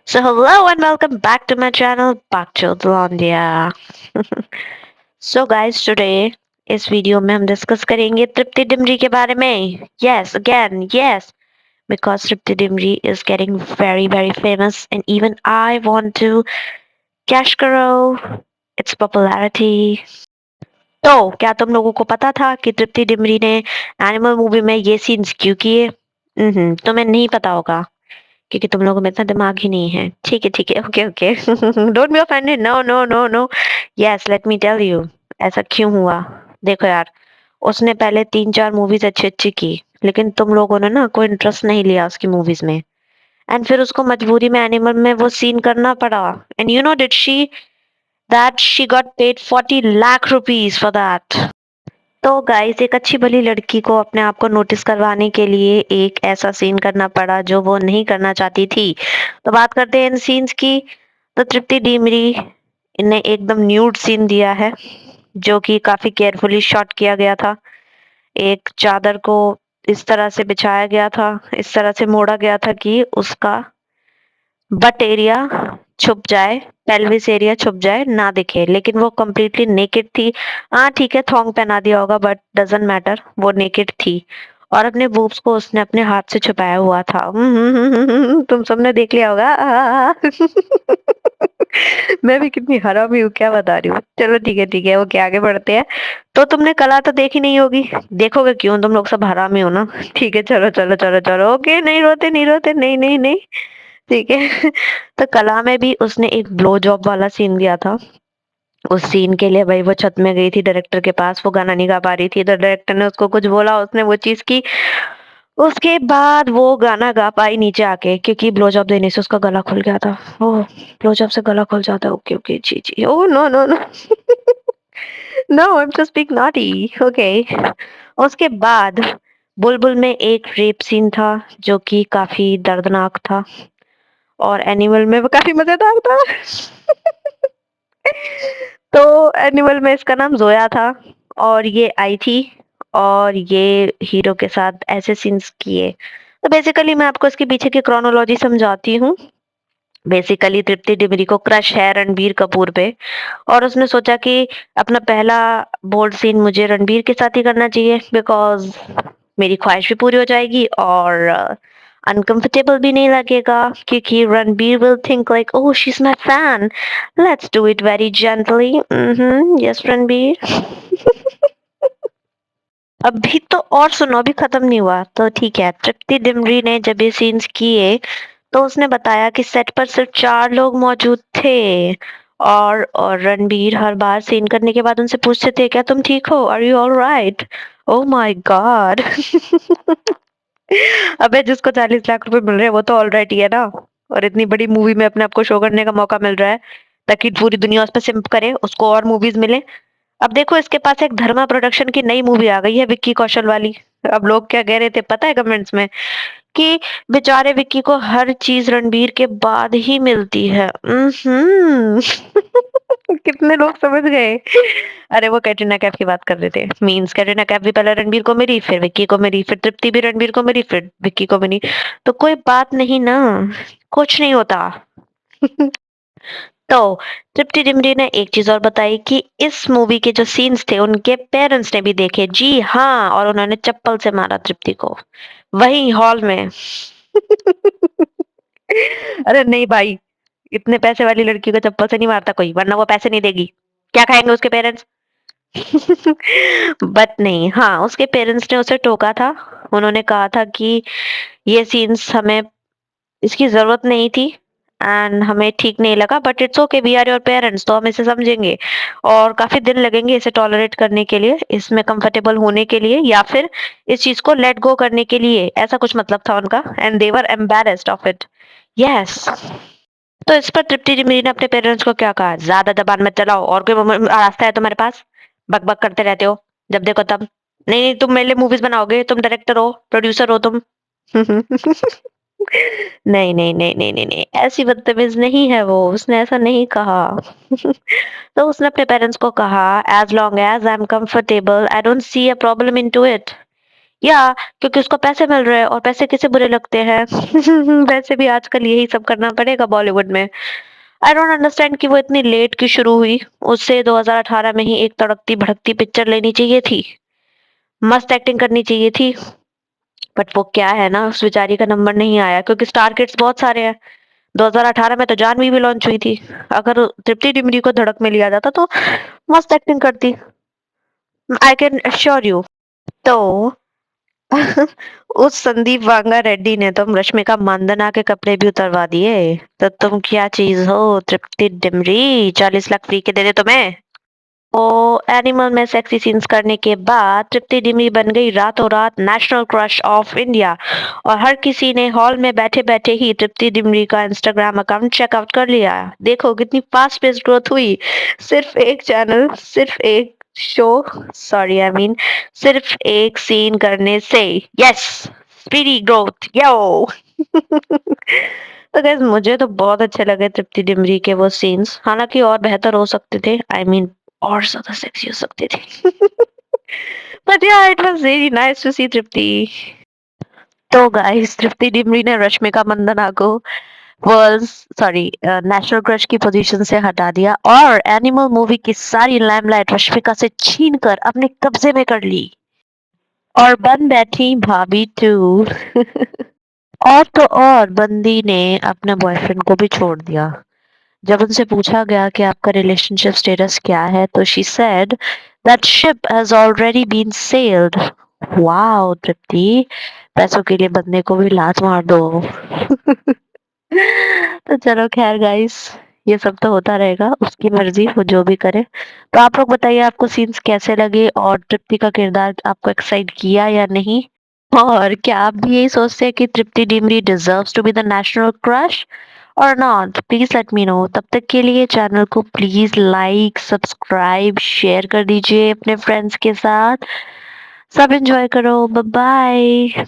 So hello and welcome back to my channel Bakchil Blondia. So guys, today इस video में हम discuss करेंगे तृप्ति डिमरी के बारे में. Yes, again, yes, because Tripti Dimri is getting very famous and even I want to cash grow its popularity. तो क्या तुम लोगों को पता था कि तृप्ति डिमरी ने एनिमल मूवी में ये सीन्स क्यों किए? तुम्हें नहीं पता होगा क्योंकि तुम लोगों में इतना दिमाग ही नहीं है. ठीक है, okay. Don't be offended. No. Yes, let me tell you. ऐसा क्यों हुआ? देखो यार, उसने पहले 3-4 मूवीज अच्छी की, लेकिन तुम लोगों ने ना कोई इंटरेस्ट नहीं लिया उसकी मूवीज में. एंड फिर उसको मजबूरी में एनिमल में वो सीन करना पड़ा. And you know did she that she got paid 40 lakh rupees for that. तो गाइस, एक अच्छी भली लड़की को अपने आप को नोटिस करवाने के लिए एक ऐसा सीन करना पड़ा जो वो नहीं करना चाहती थी. तो बात करते हैं इन सीन्स की. तो तृप्ति डिमरी ने एकदम न्यूड सीन दिया है जो कि काफी केयरफुली शॉट किया गया था. एक चादर को इस तरह से बिछाया गया था, इस तरह से मोड़ा गया था कि उसका बट एरिया छुप जाए, पेल्विस एरिया छुप जाए, ना दिखे, लेकिन वो कंप्लीटली नेकेड थी. हाँ ठीक है, थोंग पहना दिया होगा बट डजंट मैटर, वो नेकेड थी. और अपने बूब्स को उसने अपने हाथ से छुपाया हुआ था. तुम सबने देख लिया होगा. मैं भी कितनी हरामी हूँ, क्या बता रही हूँ. चलो ठीक है, ओके, आगे बढ़ते हैं. तो तुमने कला तो देखी नहीं होगी. देखोगे क्यों, तुम लोग सब हरामी हो ना. ठीक है, चलो, ओके, नहीं रोते, नहीं. ठीक है. तो कला में भी उसने एक ब्लो जॉब वाला सीन दिया था. उस सीन के लिए भाई वो छत में गई थी डायरेक्टर के पास, वो गाना नहीं गा पा रही थी, तो डायरेक्टर ने उसको कुछ बोला, उसने वो चीज की. उसके बाद वो गाना गा पाई नीचे आके, क्योंकि ब्लो जॉब देने से उसका गला खुल गया था. ओह, ब्लो जॉब से गला खुल जाता है. ओके, जी. Oh no. No, I am just being naughty. Okay. उसके बाद बुलबुल में एक रेप सीन था जो कि काफी दर्दनाक था, और एनिमल में वो काफी मजेदार था. तो एनिमल में इसका नाम जोया था, और ये आई थी, और ये हीरो के साथ ऐसे सीन्स किए. तो बेसिकली मैं आपको इसके पीछे की क्रोनोलॉजी समझाती हूँ. बेसिकली तृप्ति डिमरी को क्रश है रणबीर कपूर पे, और उसने सोचा कि अपना पहला बोल्ड सीन मुझे रणबीर के साथ ही करना चाहिए, बिकॉज मेरी ख्वाहिश भी पूरी हो जाएगी और अनकंफर्टेबल भी नहीं लगेगा, क्योंकि Ranbir will think like, oh she is my fan, let's do it very gently. Yes Ranbir. अभी तो और सुनो, अभी खत्म नहीं हुआ. तो ठीक है, तृप्ति डिमरी ने जब ये सीन्स किए तो उसने बताया कि सेट पर सिर्फ 4 लोग मौजूद थे, और रणबीर हर बार सीन करने के बाद उनसे पूछते थे, क्या तुम ठीक हो, are you all right. Oh my god. अबे, जिसको 40 लाख रुपए मिल रहे हैं वो तो ऑल राइट ही है ना, और इतनी बड़ी मूवी में अपने आप को शो करने का मौका मिल रहा है ताकि पूरी दुनिया उस पर सिम्प करे, उसको और मूवीज मिले. अब देखो, इसके पास एक धर्मा प्रोडक्शन की नई मूवी आ गई है, विक्की कौशल वाली. अब लोग क्या कह रहे थे पता है कमेंट्स में, कि बेचारे विक्की को हर चीज रणबीर के बाद ही मिलती है. कितने लोग समझ गए. अरे वो कैटरीना कैफ की बात कर रहे थे. मींस कैटरीना कैफ भी पहले रणबीर को मिली, फिर विक्की को मिली, फिर तृप्ति भी रणबीर को मिली, फिर विक्की को मिली. तो कोई बात नहीं ना, कुछ नहीं होता. तो तृप्ति डिमरी ने एक चीज और बताई कि इस मूवी के जो सीन्स थे उनके पेरेंट्स ने भी देखे. जी हाँ, और उन्होंने चप्पल से मारा तृप्ति को, वही हॉल में. अरे नहीं भाई, इतने पैसे वाली लड़की को चप्पल से नहीं मारता कोई, वरना वो पैसे नहीं देगी. क्या खाएंगे उसके पेरेंट्स. बट नहीं, हाँ, उसके पेरेंट्स ने उसे टोका था. उन्होंने कहा था कि ये सीन्स हमें, इसकी जरूरत नहीं थी, एंड हमें ठीक नहीं लगा, but it's okay, we are your parents, तो हम इसे समझेंगे, और काफी दिन लगेंगे इसे टॉलरेट करने के लिए, इसमें कंफर्टेबल होने के लिए, या फिर इस चीज को लेट गो करने के लिए. ऐसा कुछ मतलब था उनका, and they were embarrassed of it. Yes. तो इस पर तृप्ति डिमरी ने अपने पेरेंट्स को क्या कहा, ज्यादा जबान मत चलाओ, और कोई रास्ता है तुम्हारे पास, बक बक करते रहते हो जब देखो तब. नहीं, तुम मेरे लिए मूवीज बनाओगे, तुम डायरेक्टर हो, प्रोड्यूसर हो तुम. नहीं, ऐसी बदतमीज नहीं है वो, उसने ऐसा नहीं कहा. तो उसने अपने पेरेंट्स को कहा, as long as I am comfortable, I don't see a problem in to it. या क्योंकि उसको पैसे मिल रहे हैं और पैसे किसे बुरे लगते हैं? वैसे भी आजकल यही सब करना पड़ेगा बॉलीवुड में। आई डोंट अंडरस्टैंड कि वो इतनी लेट क्यों शुरू हुई। उससे 2018 में ही एक तड़कती-भड़कती पिक्चर लेनी चाहिए थी। मस्त एक्टिंग करनी चाहिए थी। बट वो क्या है ना, उस बेचारी का नंबर नहीं आया क्योंकि स्टार किड्स बहुत सारे हैं। 2018 में तो जाह्नवी भी लॉन्च हुई थी। अगर तृप्ति डिमरी को धड़क में लिया जाता तो मस्त एक्टिंग करती। I can assure you. तो उस संदीप वांगा रेड्डी ने तो रश्मिका मंदाना के कपड़े भी उतरवा दिए। तो तुम क्या चीज हो तृप्ति डिमरी, 40 लाख फ्री के दे दे तुम्हें। ओ एनिमल में सेक्सी सीन्स करने के बाद तृप्ति डिमरी बन गई रातों रात नेशनल क्रश ऑफ इंडिया। और हर किसी ने हॉल में बैठे बैठे ही तृप्ति डिमरी का इंस्टाग्राम अकाउंट चेकआउट कर लिया। देखो कितनी फास्ट पेस ग्रोथ हुई। सिर्फ एक चैनल, सिर्फ एक शो, सॉरी आई मीन सिर्फ एक सीन करने से। यस, स्पीडी ग्रोथ यो। तो गाइस मुझे तो बहुत अच्छे लगे तृप्ति डिमरी के वो सीन्स, हालांकि और बेहतर हो सकते थे। आई मीन और ज्यादा सेक्सी हो सकते थे। But yeah it was very nice to see Tripti. तो गाइस तृप्ति डिमरी ने रश्मिका मंदाना को वर्ल्ड सॉरी नेशनल क्रश की पोजीशन से हटा दिया और एनिमल मूवी की सारी लाइमलाइट रश्मिका से छीन कर अपने कब्जे में कर ली और बन बैठी भाभी टू। और तो और बंदी ने अपने बॉयफ्रेंड को भी छोड़ दिया। जब उनसे पूछा गया कि आपका रिलेशनशिप स्टेटस क्या है तो she said that ship has already been sold. Wow Tripti, पैसों के लिए बंदे को भी लात मार दो। तो चलो खैर गाइस, ये सब तो होता रहेगा, उसकी मर्जी, वो जो भी करे। तो आप लोग बताइए आपको सीन्स कैसे लगे और तृप्ति का किरदार आपको एक्साइट किया या नहीं। और क्या आप भी यही सोचते हैं कि Tripti Dimri deserves to be the national crush और not? Please let me know. तब तक के लिए चैनल को प्लीज लाइक, सब्सक्राइब, शेयर कर दीजिए अपने फ्रेंड्स के साथ। सब एंजॉय करो। Bye bye.